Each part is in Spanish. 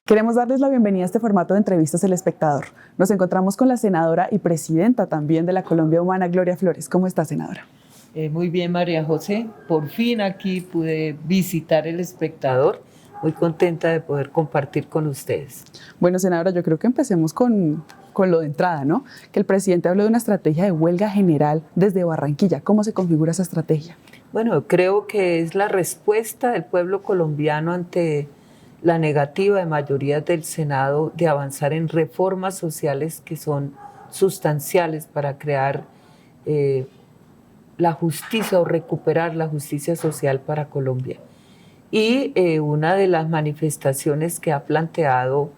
Queremos darles la bienvenida a este formato de entrevistas El Espectador. Nos encontramos con la senadora y presidenta también de la Colombia Humana, Gloria Flores. ¿Cómo está, senadora? Muy bien, María José. Por fin aquí pude visitar El Espectador. Muy contenta de poder compartir con ustedes. Bueno, senadora, yo creo que empecemos con lo de entrada, ¿no? Que el presidente habló de una estrategia de huelga general desde Barranquilla. ¿Cómo se configura esa estrategia? Bueno, creo que es la respuesta del pueblo colombiano ante la negativa de mayorías del Senado de avanzar en reformas sociales que son sustanciales para crear la justicia o recuperar la justicia social para Colombia. Y una de las manifestaciones que ha planteado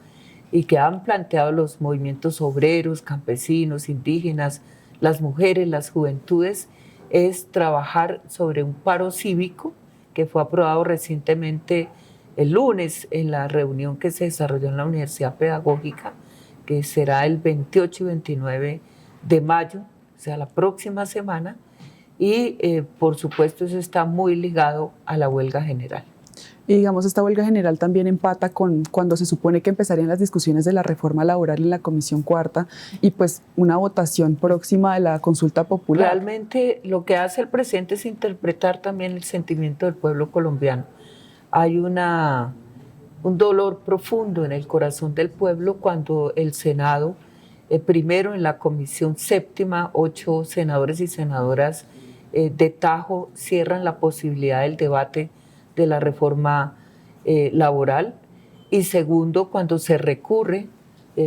y que han planteado los movimientos obreros, campesinos, indígenas, las mujeres, las juventudes, es trabajar sobre un paro cívico que fue aprobado recientemente el lunes en la reunión que se desarrolló en la Universidad Pedagógica, que será el 28 y 29 de mayo, o sea, la próxima semana, y por supuesto eso está muy ligado a la huelga general. Y digamos, esta huelga general también empata con cuando se supone que empezarían las discusiones de la reforma laboral en la Comisión Cuarta y pues una votación próxima de la consulta popular. Realmente lo que hace el presidente es interpretar también el sentimiento del pueblo colombiano. Hay un dolor profundo en el corazón del pueblo cuando el Senado, primero en la Comisión Séptima, 8 senadores y senadoras de tajo cierran la posibilidad del debate de la reforma laboral, y segundo, cuando se recurre,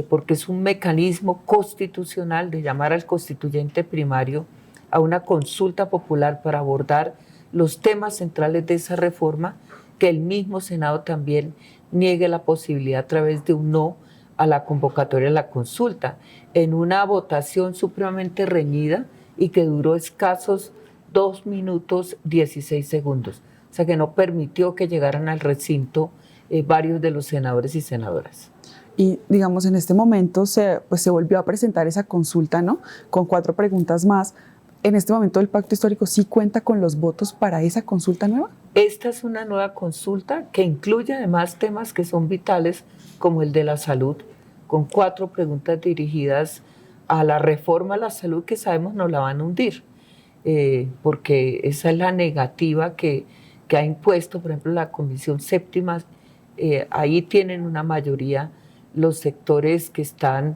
porque es un mecanismo constitucional de llamar al constituyente primario a una consulta popular para abordar los temas centrales de esa reforma, que el mismo Senado también niegue la posibilidad a través de un no a la convocatoria de la consulta, en una votación supremamente reñida y que duró escasos 2 minutos 16 segundos. O sea, que no permitió que llegaran al recinto varios de los senadores y senadoras. Y digamos, en este momento se volvió a presentar esa consulta, ¿no? Con 4 preguntas más. En este momento el Pacto Histórico sí cuenta con los votos para esa consulta nueva. Esta es una nueva consulta que incluye además temas que son vitales, como el de la salud, con 4 preguntas dirigidas a la reforma a la salud que sabemos nos la van a hundir, porque esa es la negativa que ha impuesto, por ejemplo, la Comisión Séptima. Ahí tienen una mayoría los sectores que están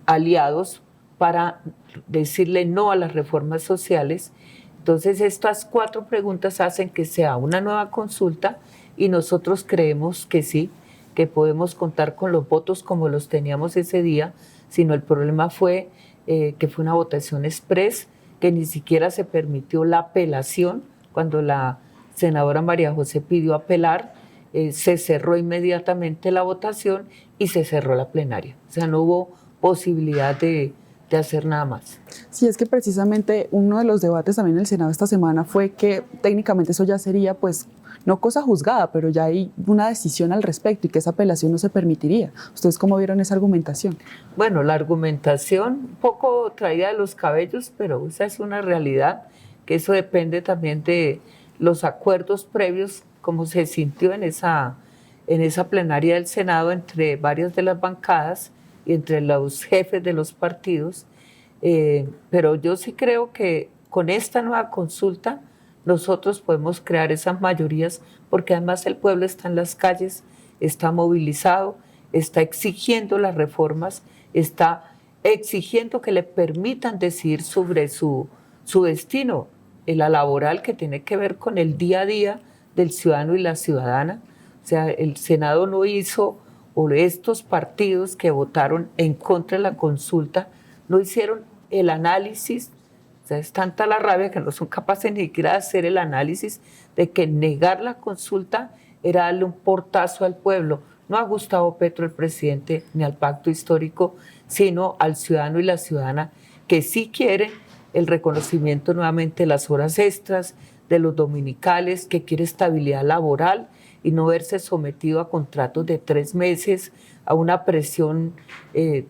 aliados para decirle no a las reformas sociales. Entonces, estas 4 preguntas hacen que sea una nueva consulta y nosotros creemos que sí, que podemos contar con los votos como los teníamos ese día, sino el problema fue que fue una votación express, que ni siquiera se permitió la apelación. Cuando la senadora María José pidió apelar, se cerró inmediatamente la votación y se cerró la plenaria. O sea, no hubo posibilidad de hacer nada más. Sí, es que precisamente uno de los debates también en el Senado esta semana fue que técnicamente eso ya sería, pues, no cosa juzgada, pero ya hay una decisión al respecto y que esa apelación no se permitiría. ¿Ustedes cómo vieron esa argumentación? Bueno, la argumentación un poco traída de los cabellos, pero esa es una realidad, que eso depende también de los acuerdos previos, como se sintió en esa plenaria del Senado entre varias de las bancadas y entre los jefes de los partidos, pero yo sí creo que con esta nueva consulta nosotros podemos crear esas mayorías, porque además el pueblo está en las calles, está movilizado, está exigiendo las reformas, está exigiendo que le permitan decidir sobre su destino, la laboral, que tiene que ver con el día a día del ciudadano y la ciudadana. O sea, el Senado no hizo, o estos partidos que votaron en contra de la consulta, no hicieron el análisis. O sea, es tanta la rabia que no son capaces ni siquiera de hacer el análisis de que negar la consulta era darle un portazo al pueblo, no a Gustavo Petro, el presidente, ni al Pacto Histórico, sino al ciudadano y la ciudadana que sí quiere el reconocimiento nuevamente de las horas extras, de los dominicales, que quiere estabilidad laboral y no verse sometido a contratos de 3 meses, a una presión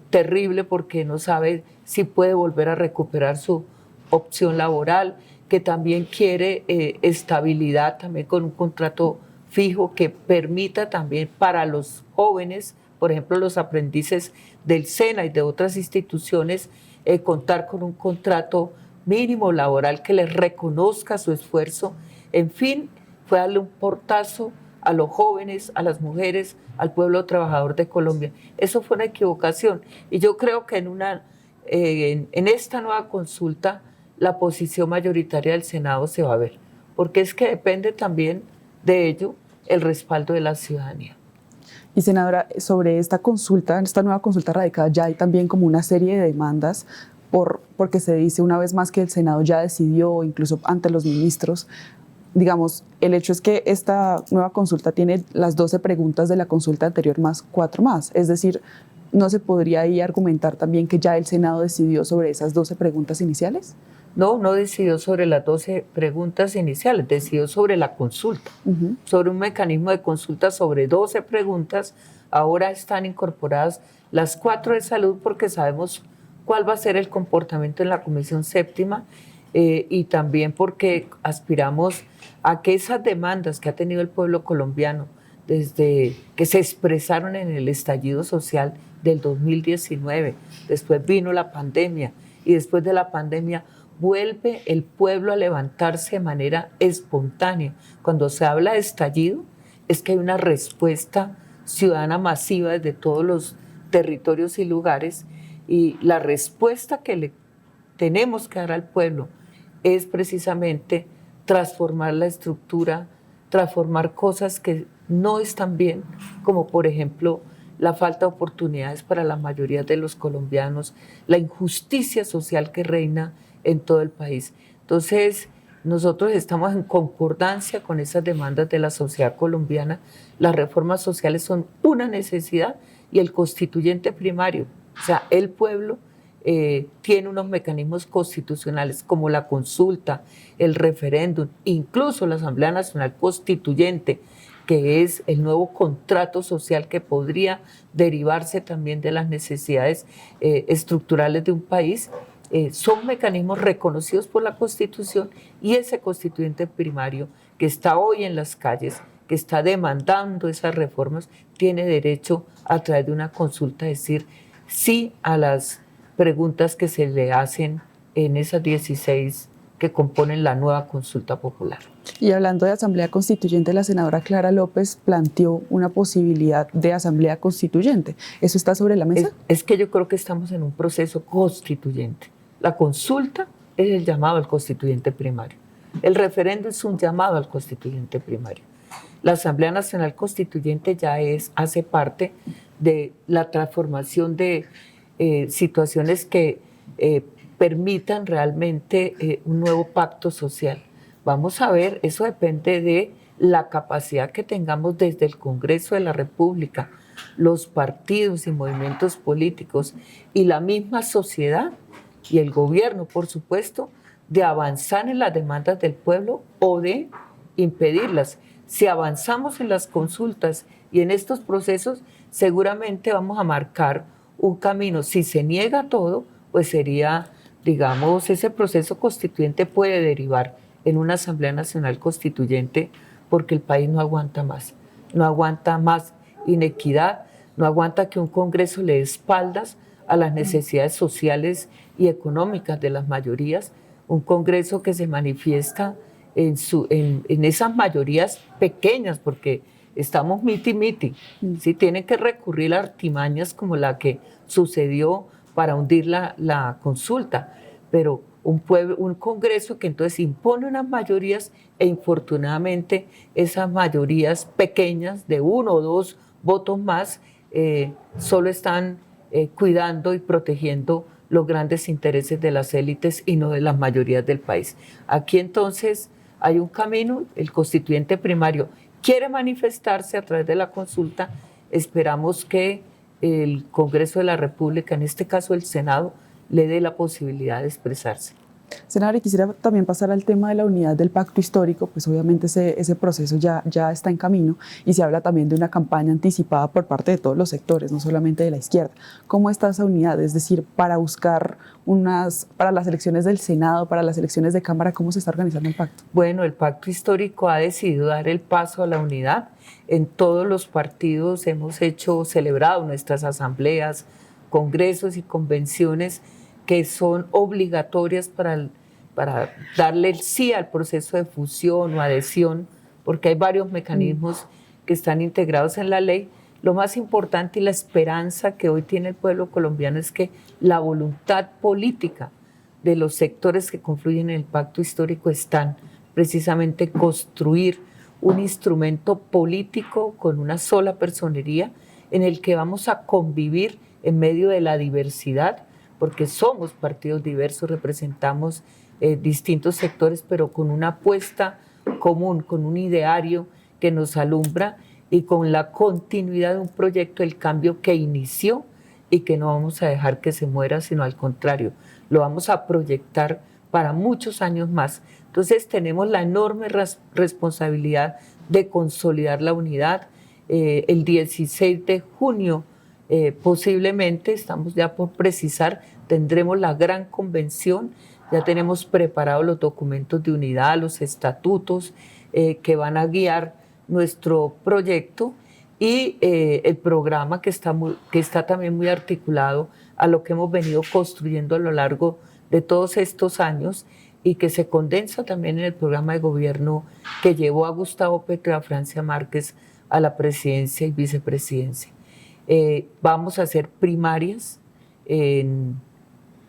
terrible porque no sabe si puede volver a recuperar su opción laboral, que también quiere estabilidad también con un contrato fijo que permita también para los jóvenes, por ejemplo, los aprendices del SENA y de otras instituciones, contar con un contrato mínimo laboral que les reconozca su esfuerzo. En fin, fue darle un portazo a los jóvenes, a las mujeres, al pueblo trabajador de Colombia. Eso fue una equivocación. Y yo creo que en esta nueva consulta la posición mayoritaria del Senado se va a ver, porque es que depende también de ello el respaldo de la ciudadanía. Y senadora, sobre esta consulta, esta nueva consulta radicada, ya hay también como una serie de demandas porque se dice una vez más que el Senado ya decidió, incluso ante los ministros. Digamos, el hecho es que esta nueva consulta tiene las 12 preguntas de la consulta anterior más 4 más. Es decir, ¿no se podría ahí argumentar también que ya el Senado decidió sobre esas 12 preguntas iniciales? No, no decidió sobre las 12 preguntas iniciales, decidió sobre la consulta, sobre un mecanismo de consulta sobre 12 preguntas. Ahora están incorporadas las 4 de salud porque sabemos cuál va a ser el comportamiento en la Comisión Séptima y también porque aspiramos a que esas demandas que ha tenido el pueblo colombiano desde que se expresaron en el estallido social del 2019, después vino la pandemia y después de la pandemia vuelve el pueblo a levantarse de manera espontánea. Cuando se habla de estallido es que hay una respuesta ciudadana masiva desde todos los territorios y lugares, y la respuesta que le tenemos que dar al pueblo es precisamente transformar la estructura, transformar cosas que no están bien, como por ejemplo la falta de oportunidades para la mayoría de los colombianos, la injusticia social que reina en todo el país. Entonces, nosotros estamos en concordancia con esas demandas de la sociedad colombiana. Las reformas sociales son una necesidad y el constituyente primario, o sea, el pueblo, tiene unos mecanismos constitucionales como la consulta, el referéndum, incluso la Asamblea Nacional Constituyente, que es el nuevo contrato social que podría derivarse también de las necesidades estructurales de un país. Son mecanismos reconocidos por la Constitución, y ese constituyente primario que está hoy en las calles, que está demandando esas reformas, tiene derecho a través de una consulta a decir sí a las preguntas que se le hacen en esas 16 que componen la nueva consulta popular. Y hablando de Asamblea Constituyente, la senadora Clara López planteó una posibilidad de Asamblea Constituyente. ¿Eso está sobre la mesa? Es que yo creo que estamos en un proceso constituyente. La consulta es el llamado al constituyente primario. El referéndum es un llamado al constituyente primario. La Asamblea Nacional Constituyente ya hace parte de la transformación de situaciones que permitan realmente un nuevo pacto social. Vamos a ver, eso depende de la capacidad que tengamos desde el Congreso de la República, los partidos y movimientos políticos y la misma sociedad y el gobierno, por supuesto, de avanzar en las demandas del pueblo o de impedirlas. Si avanzamos en las consultas y en estos procesos, seguramente vamos a marcar un camino. Si se niega todo, pues sería, digamos, ese proceso constituyente puede derivar en una Asamblea Nacional Constituyente, porque el país no aguanta más inequidad, no aguanta que un Congreso le dé espaldas a las necesidades sociales y económicas de las mayorías, un Congreso que se manifiesta en esas mayorías pequeñas, porque estamos miti-miti, ¿sí? Tienen que recurrir a artimañas como la que sucedió para hundir la consulta, pero un Congreso que entonces impone unas mayorías e infortunadamente esas mayorías pequeñas de 1 o 2 votos más solo están cuidando y protegiendo los grandes intereses de las élites y no de las mayorías del país. Aquí entonces hay un camino, el constituyente primario quiere manifestarse a través de la consulta, esperamos que el Congreso de la República, en este caso el Senado, le dé la posibilidad de expresarse. Senadora, y quisiera también pasar al tema de la unidad del pacto histórico, pues obviamente ese proceso ya está en camino y se habla también de una campaña anticipada por parte de todos los sectores, no solamente de la izquierda. ¿Cómo está esa unidad? Es decir, para buscar para las elecciones del Senado, para las elecciones de Cámara, ¿cómo se está organizando el pacto? Bueno, el pacto histórico ha decidido dar el paso a la unidad. En todos los partidos hemos celebrado nuestras asambleas, congresos y convenciones que son obligatorias para darle el sí al proceso de fusión o adhesión, porque hay varios mecanismos que están integrados en la ley. Lo más importante y la esperanza que hoy tiene el pueblo colombiano es que la voluntad política de los sectores que confluyen en el pacto histórico están precisamente construir un instrumento político con una sola personería en el que vamos a convivir en medio de la diversidad, porque somos partidos diversos, representamos distintos sectores, pero con una apuesta común, con un ideario que nos alumbra y con la continuidad de un proyecto, el cambio que inició y que no vamos a dejar que se muera, sino al contrario, lo vamos a proyectar para muchos años más. Entonces tenemos la enorme responsabilidad de consolidar la unidad. El 16 de junio posiblemente, estamos ya por precisar, tendremos la gran convención, ya tenemos preparados los documentos de unidad, los estatutos que van a guiar nuestro proyecto y el programa que está también muy articulado a lo que hemos venido construyendo a lo largo de todos estos años y que se condensa también en el programa de gobierno que llevó a Gustavo Petro y a Francia Márquez a la presidencia y vicepresidencia. Vamos a hacer primarias en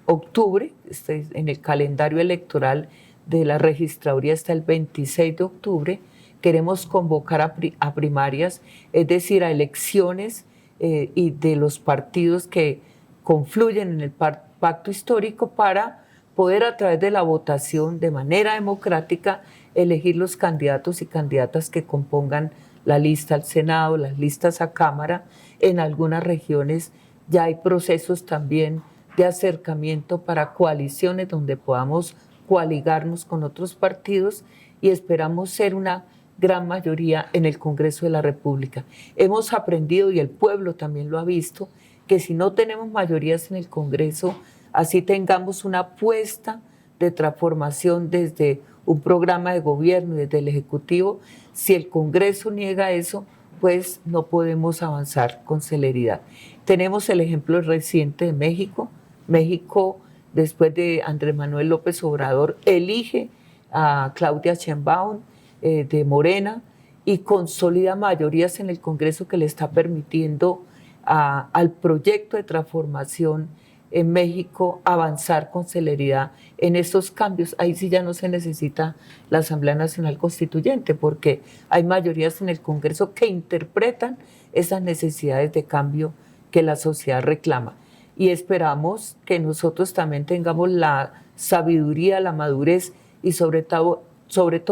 octubre, en el calendario electoral de la registraduría está el 26 de octubre. Queremos convocar a primarias, es decir, a elecciones y de los partidos que confluyen en el pacto histórico para poder a través de la votación de manera democrática elegir los candidatos y candidatas que compongan la lista al Senado, las listas a Cámara. En algunas regiones ya hay procesos también de acercamiento para coaliciones donde podamos coaligarnos con otros partidos y esperamos ser una gran mayoría en el Congreso de la República. Hemos aprendido, y el pueblo también lo ha visto, que si no tenemos mayorías en el Congreso, así tengamos una apuesta de transformación desde un programa de gobierno y desde el Ejecutivo, si el Congreso niega eso, pues no podemos avanzar con celeridad. Tenemos el ejemplo reciente de México. México, después de Andrés Manuel López Obrador, elige a Claudia Sheinbaum de Morena y consolida mayorías en el Congreso que le está permitiendo al proyecto de transformación en México avanzar con celeridad en estos cambios. Ahí sí ya no se necesita la Asamblea Nacional Constituyente porque hay mayorías en el Congreso que interpretan esas necesidades de cambio que la sociedad reclama. Y esperamos que nosotros también tengamos la sabiduría, la madurez y sobre todo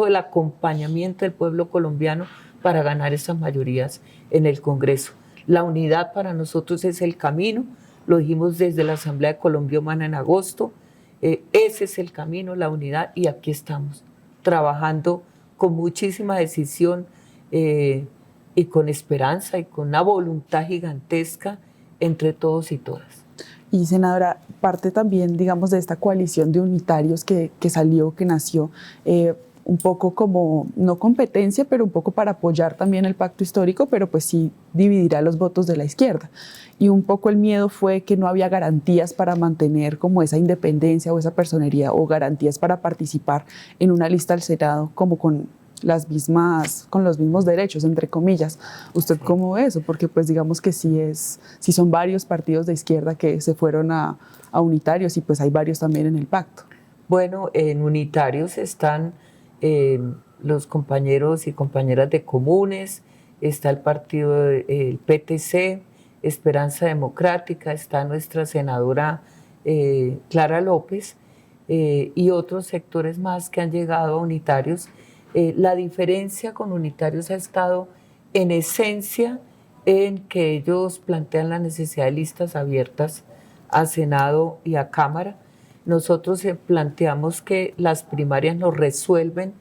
el acompañamiento del pueblo colombiano para ganar esas mayorías en el Congreso. La unidad para nosotros es el camino, lo dijimos desde la Asamblea de Colombia Humana en agosto, ese es el camino, la unidad, y aquí estamos, trabajando con muchísima decisión y con esperanza y con una voluntad gigantesca entre todos y todas. Y senadora, parte también, digamos, de esta coalición de unitarios que nació, un poco como, no competencia, pero un poco para apoyar también el pacto histórico, pero pues sí dividirá los votos de la izquierda. Y un poco el miedo fue que no había garantías para mantener como esa independencia o esa personería o garantías para participar en una lista al Senado como con los mismos derechos, entre comillas. ¿Usted cómo ve eso? Porque pues digamos que sí son varios partidos de izquierda que se fueron a unitarios y pues hay varios también en el pacto. Bueno, en unitarios están los compañeros y compañeras de Comunes, está el partido, el PTC, Esperanza Democrática, está nuestra senadora Clara López y otros sectores más que han llegado a unitarios. La diferencia con unitarios ha estado en esencia en que ellos plantean la necesidad de listas abiertas a Senado y a Cámara. nosotros planteamos que las primarias nos resuelven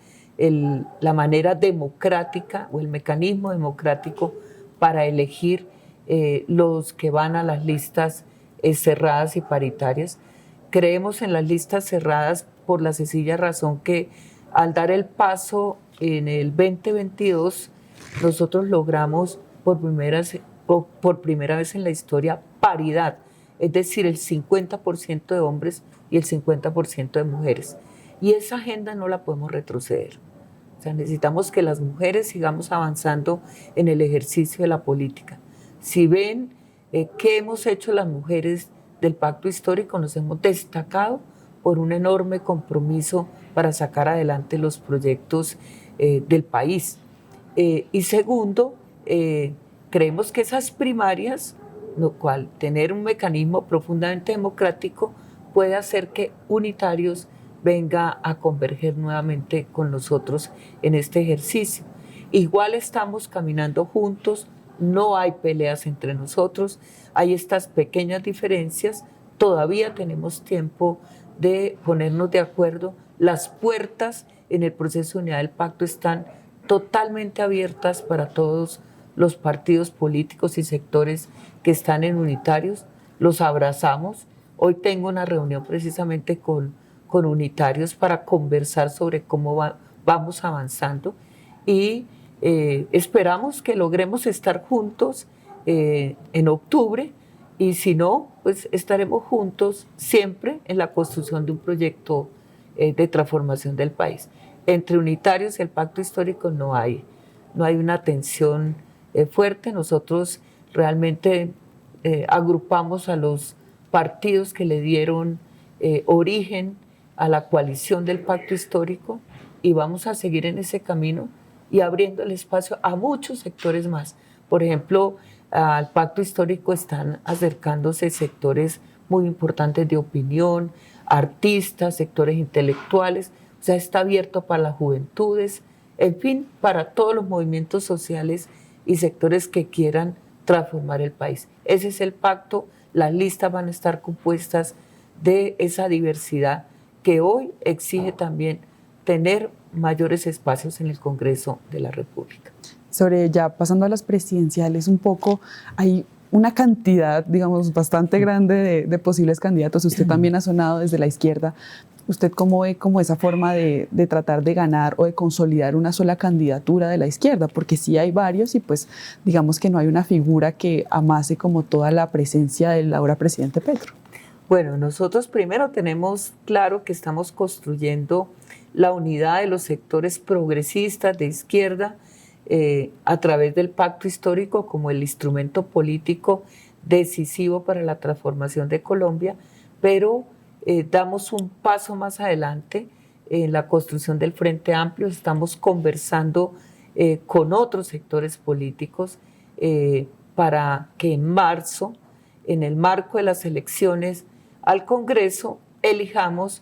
la manera democrática o el mecanismo democrático para elegir los que van a las listas cerradas y paritarias. Creemos en las listas cerradas por la sencilla razón que al dar el paso en el 2022, nosotros logramos por primera vez en la historia paridad, es decir, el 50% de hombres y el 50% de mujeres. Y esa agenda no la podemos retroceder. O sea, necesitamos que las mujeres sigamos avanzando en el ejercicio de la política. Si ven qué hemos hecho las mujeres del pacto histórico, nos hemos destacado por un enorme compromiso para sacar adelante los proyectos del país. Y segundo, creemos que esas primarias, lo cual tener un mecanismo profundamente democrático puede hacer que Unitarios venga a converger nuevamente con nosotros en este ejercicio. Igual estamos caminando juntos, no hay peleas entre nosotros, hay estas pequeñas diferencias, todavía tenemos tiempo de ponernos de acuerdo. Las puertas en el proceso de unidad del pacto están totalmente abiertas para todos los partidos políticos y sectores que están en Unitarios, los abrazamos. Hoy tengo una reunión precisamente con Unitarios para conversar sobre cómo vamos avanzando y esperamos que logremos estar juntos en octubre y si no, pues estaremos juntos siempre en la construcción de un proyecto de transformación del país. Entre Unitarios y el Pacto Histórico no hay una tensión fuerte. Nosotros realmente agrupamos a los partidos que le dieron origen a la coalición del Pacto Histórico y vamos a seguir en ese camino y abriendo el espacio a muchos sectores más. Por ejemplo, al Pacto Histórico están acercándose sectores muy importantes de opinión, artistas, sectores intelectuales, o sea, está abierto para las juventudes, en fin, para todos los movimientos sociales y sectores que quieran transformar el país. Ese es el pacto, las listas van a estar compuestas de esa diversidad que hoy exige también tener mayores espacios en el Congreso de la República. Sobre ya pasando a las presidenciales un poco, hay una cantidad, digamos, bastante grande de posibles candidatos. Usted también ha sonado desde la izquierda. ¿Usted cómo ve como esa forma de tratar de ganar o de consolidar una sola candidatura de la izquierda? Porque sí hay varios y pues digamos que no hay una figura que amase como toda la presencia del ahora presidente Petro. Bueno, nosotros primero tenemos claro que estamos construyendo la unidad de los sectores progresistas de izquierda a través del Pacto Histórico como el instrumento político decisivo para la transformación de Colombia, pero damos un paso más adelante en la construcción del Frente Amplio. Estamos conversando con otros sectores políticos para que en marzo, en el marco de las elecciones al Congreso, elijamos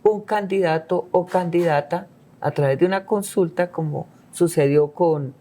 un candidato o candidata a través de una consulta, como sucedió con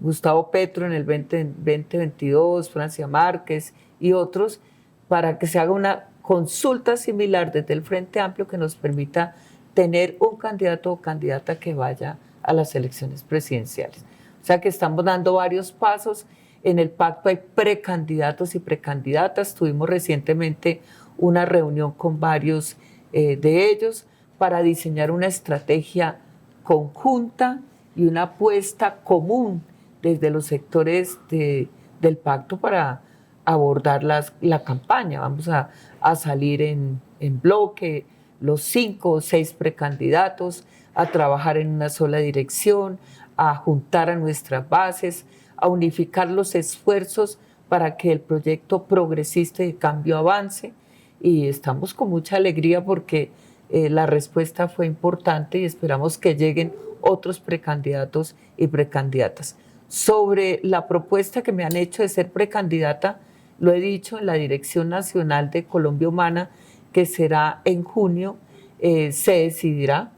Gustavo Petro en el 2022, Francia Márquez y otros, para que se haga una consulta similar desde el Frente Amplio que nos permita tener un candidato o candidata que vaya a las elecciones presidenciales. O sea que estamos dando varios pasos. En el pacto hay precandidatos y precandidatas. Tuvimos recientemente una reunión con varios de ellos para diseñar una estrategia conjunta y una apuesta común desde los sectores del pacto para abordar la campaña. Vamos a salir en bloque, los 5 o 6 precandidatos, a trabajar en una sola dirección, a juntar a nuestras bases, a unificar los esfuerzos para que el proyecto progresista de cambio avance. Y estamos con mucha alegría porque la respuesta fue importante y esperamos que lleguen otros precandidatos y precandidatas. Sobre la propuesta que me han hecho de ser precandidata, lo he dicho en la Dirección Nacional de Colombia Humana, que será en junio, se decidirá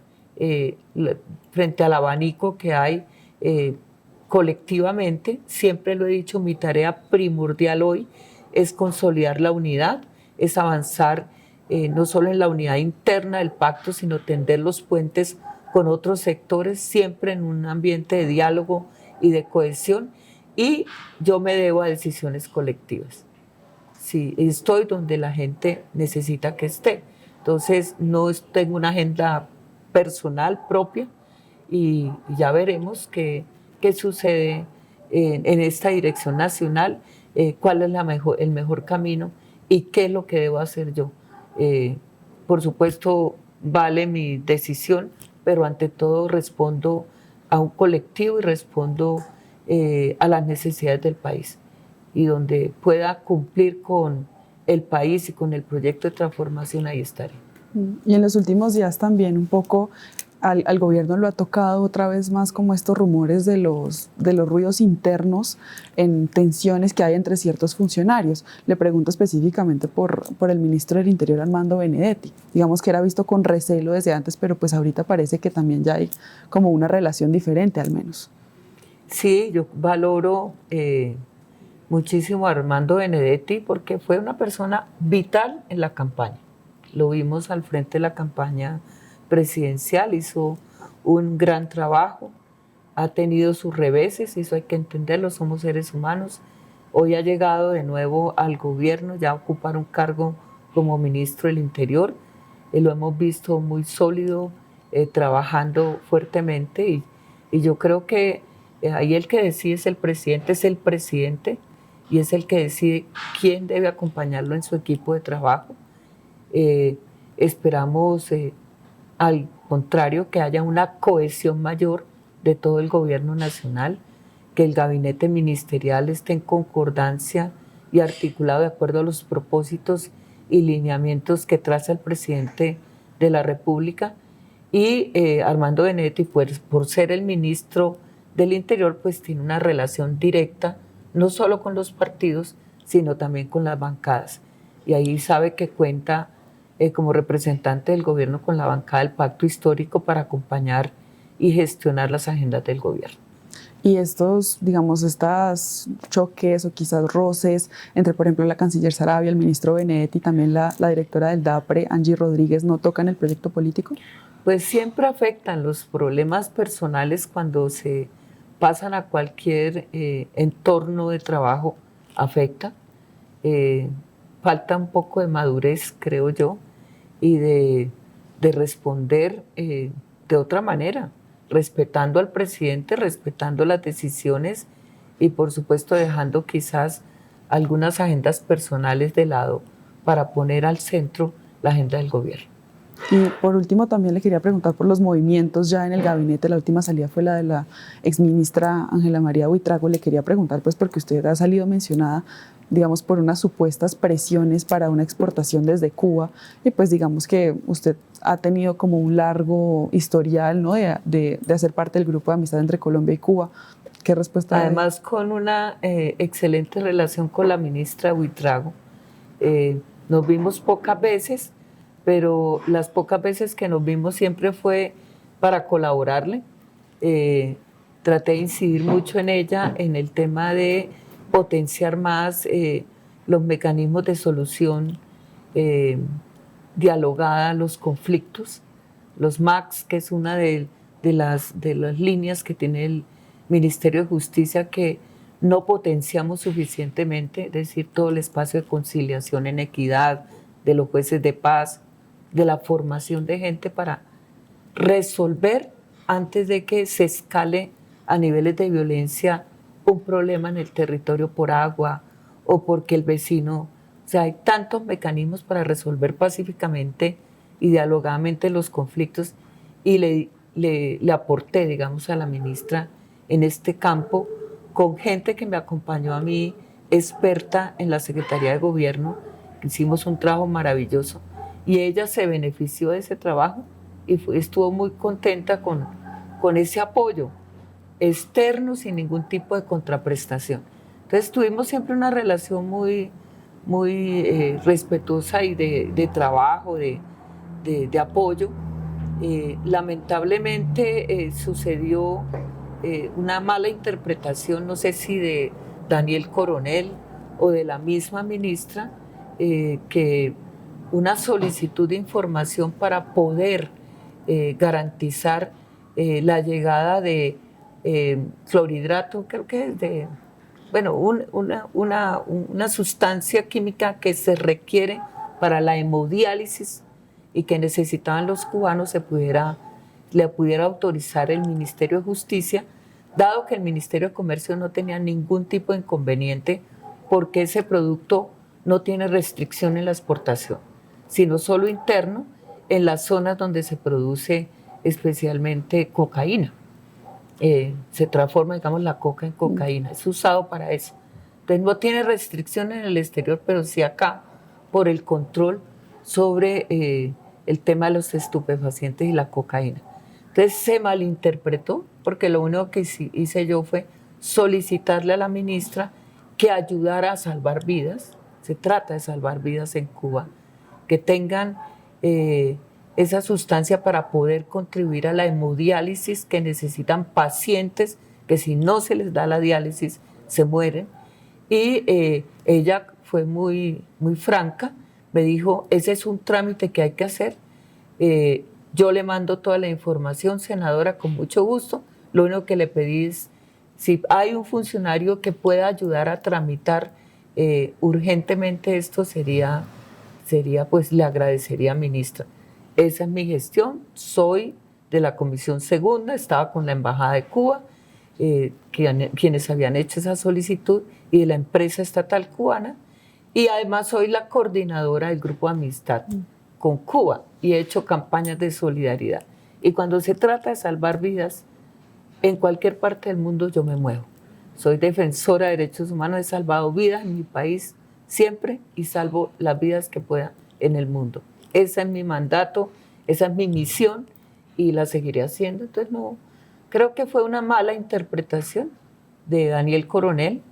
frente al abanico que hay colectivamente. Siempre lo he dicho, mi tarea primordial hoy es consolidar la unidad, es avanzar no solo en la unidad interna del pacto, sino tender los puentes con otros sectores, siempre en un ambiente de diálogo y de cohesión, y yo me debo a decisiones colectivas. Sí, estoy donde la gente necesita que esté. Entonces, no tengo una agenda personal propia y ya veremos qué sucede en esta dirección nacional, cuál es el mejor camino y qué es lo que debo hacer yo. Por supuesto, vale mi decisión, pero ante todo respondo a un colectivo y respondo a las necesidades del país. Y donde pueda cumplir con el país y con el proyecto de transformación, ahí estaré. Y en los últimos días también un poco al gobierno lo ha tocado otra vez más como estos rumores de los ruidos internos en tensiones que hay entre ciertos funcionarios. Le pregunto específicamente por el ministro del Interior, Armando Benedetti. Digamos que era visto con recelo desde antes, pero pues ahorita parece que también ya hay como una relación diferente al menos. Sí, yo valoro muchísimo a Armando Benedetti porque fue una persona vital en la campaña. Lo vimos al frente de la campaña presidencial, hizo un gran trabajo, ha tenido sus reveses, y eso hay que entenderlo, somos seres humanos. Hoy ha llegado de nuevo al gobierno, ya a ocupar un cargo como ministro del Interior. Lo hemos visto muy sólido, trabajando fuertemente, y yo creo que ahí el que decide es el presidente, y es el que decide quién debe acompañarlo en su equipo de trabajo. Esperamos, al contrario, que haya una cohesión mayor de todo el gobierno nacional, que el gabinete ministerial esté en concordancia y articulado de acuerdo a los propósitos y lineamientos que traza el presidente de la República. Y Armando Benedetti, por ser el ministro del Interior, pues tiene una relación directa, no solo con los partidos, sino también con las bancadas. Y ahí sabe que cuenta como representante del gobierno con la bancada del Pacto Histórico para acompañar y gestionar las agendas del gobierno. Y estos, digamos, choques o quizás roces entre, por ejemplo, la canciller Sarabia, el ministro Benedetti y también la directora del DAPRE, Angie Rodríguez, ¿no tocan el proyecto político? Pues siempre afectan los problemas personales cuando se pasan a cualquier entorno de trabajo, afecta. Falta un poco de madurez, creo yo, y de responder de otra manera, respetando al presidente, respetando las decisiones y por supuesto dejando quizás algunas agendas personales de lado para poner al centro la agenda del gobierno. Y por último también le quería preguntar por los movimientos ya en el gabinete. La última salida fue la de la exministra Ángela María Buitrago. Le quería preguntar pues porque usted ha salido mencionada, digamos, por unas supuestas presiones para una exportación desde Cuba, y pues digamos que usted ha tenido como un largo historial, ¿no?, de hacer parte del grupo de amistad entre Colombia y Cuba. ¿Qué respuesta? Además, con una excelente relación con la ministra Buitrago. Nos vimos pocas veces, pero las pocas veces que nos vimos siempre fue para colaborarle. Traté de incidir mucho en ella en el tema de potenciar más los mecanismos de solución dialogada a los conflictos, los MACs, que es una de las líneas que tiene el Ministerio de Justicia que no potenciamos suficientemente, es decir, todo el espacio de conciliación en equidad, de los jueces de paz, de la formación de gente para resolver antes de que se escale a niveles de violencia un problema en el territorio por agua o porque el vecino, o sea, hay tantos mecanismos para resolver pacíficamente y dialogadamente los conflictos, y le aporté, digamos, a la ministra en este campo con gente que me acompañó a mí, experta en la Secretaría de Gobierno. Hicimos un trabajo maravilloso y ella se benefició de ese trabajo y estuvo muy contenta con ese apoyo externo sin ningún tipo de contraprestación. Entonces tuvimos siempre una relación muy respetuosa y de trabajo, de apoyo. Lamentablemente sucedió una mala interpretación, no sé si de Daniel Coronel o de la misma ministra, que una solicitud de información para poder garantizar la llegada de clorhidrato, creo que es de, bueno, una sustancia química que se requiere para la hemodiálisis y que necesitaban los cubanos, le pudiera autorizar el Ministerio de Justicia, dado que el Ministerio de Comercio no tenía ningún tipo de inconveniente porque ese producto no tiene restricción en la exportación, sino solo interno en las zonas donde se produce especialmente cocaína. Se transforma, digamos, la coca en cocaína, es usado para eso. Entonces no tiene restricción en el exterior, pero sí acá por el control sobre el tema de los estupefacientes y la cocaína. Entonces se malinterpretó, porque lo único que hice yo fue solicitarle a la ministra que ayudara a salvar vidas. Se trata de salvar vidas en Cuba, que tengan esa sustancia para poder contribuir a la hemodiálisis que necesitan pacientes que si no se les da la diálisis se mueren. Y ella fue muy, muy franca, me dijo, ese es un trámite que hay que hacer, yo le mando toda la información, senadora, con mucho gusto, lo único que le pedí es si hay un funcionario que pueda ayudar a tramitar urgentemente esto, sería pues le agradecería, ministra. Esa es mi gestión, soy de la Comisión Segunda, estaba con la Embajada de Cuba, quienes habían hecho esa solicitud, y de la empresa estatal cubana, y además soy la coordinadora del Grupo de Amistad con Cuba, y he hecho campañas de solidaridad. Y cuando se trata de salvar vidas, en cualquier parte del mundo yo me muevo. Soy defensora de derechos humanos, he salvado vidas en mi país siempre y salvo las vidas que pueda en el mundo. Ese es mi mandato, esa es mi misión y la seguiré haciendo. Entonces no, creo que fue una mala interpretación de Daniel Coronel,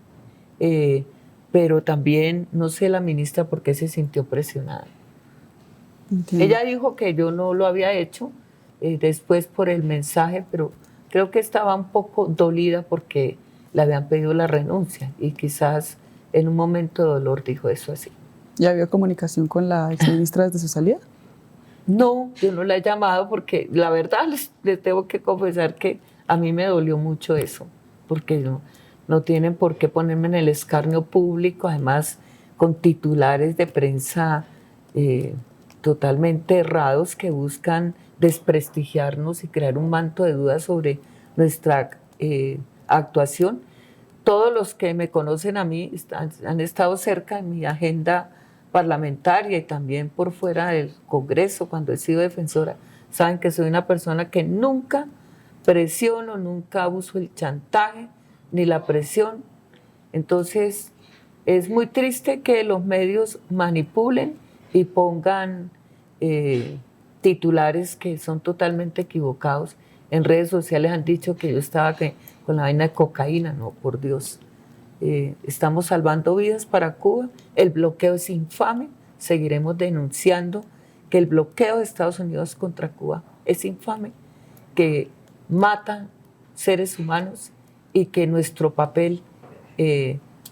pero también no sé la ministra por qué se sintió presionada. Entiendo. Ella dijo que yo no lo había hecho después por el mensaje, pero creo que estaba un poco dolida porque le habían pedido la renuncia y quizás en un momento de dolor dijo eso así. ¿Ya había comunicación con la exministra desde su salida? No, yo no la he llamado porque la verdad les tengo que confesar que a mí me dolió mucho eso, porque no tienen por qué ponerme en el escarnio público, además con titulares de prensa totalmente errados que buscan desprestigiarnos y crear un manto de dudas sobre nuestra actuación. Todos los que me conocen a mí han estado cerca en mi agenda parlamentaria y también por fuera del Congreso cuando he sido defensora, saben que soy una persona que nunca presiono, nunca uso el chantaje ni la presión. Entonces es muy triste que los medios manipulen y pongan titulares que son totalmente equivocados. En redes sociales han dicho que yo estaba con la vaina de cocaína. No, por Dios. Estamos salvando vidas para Cuba. El bloqueo es infame. Seguiremos denunciando que el bloqueo de Estados Unidos contra Cuba es infame, que mata seres humanos y que nuestro papel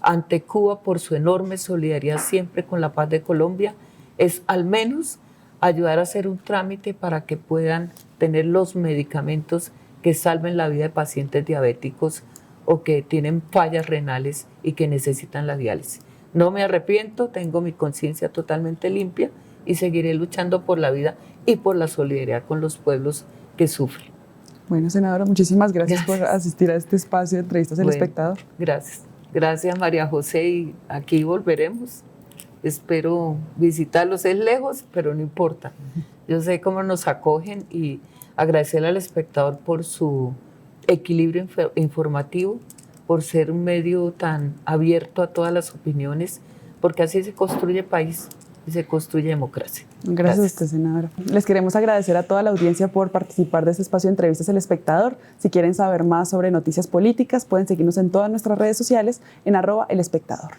ante Cuba, por su enorme solidaridad siempre con la paz de Colombia, es al menos ayudar a hacer un trámite para que puedan tener los medicamentos que salven la vida de pacientes diabéticos o que tienen fallas renales y que necesitan la diálisis. No me arrepiento, tengo mi conciencia totalmente limpia y seguiré luchando por la vida y por la solidaridad con los pueblos que sufren. Bueno, senadora, muchísimas gracias por asistir a este espacio de entrevistas El Espectador. Gracias. Gracias, María José, y aquí volveremos. Espero visitarlos, es lejos, pero no importa. Yo sé cómo nos acogen y agradecerle al Espectador por su equilibrio informativo, por ser un medio tan abierto a todas las opiniones, porque así se construye país y se construye democracia. Gracias a usted, senadora. Les queremos agradecer a toda la audiencia por participar de este espacio de entrevistas El Espectador. Si quieren saber más sobre noticias políticas, pueden seguirnos en todas nuestras redes sociales en @elespectador.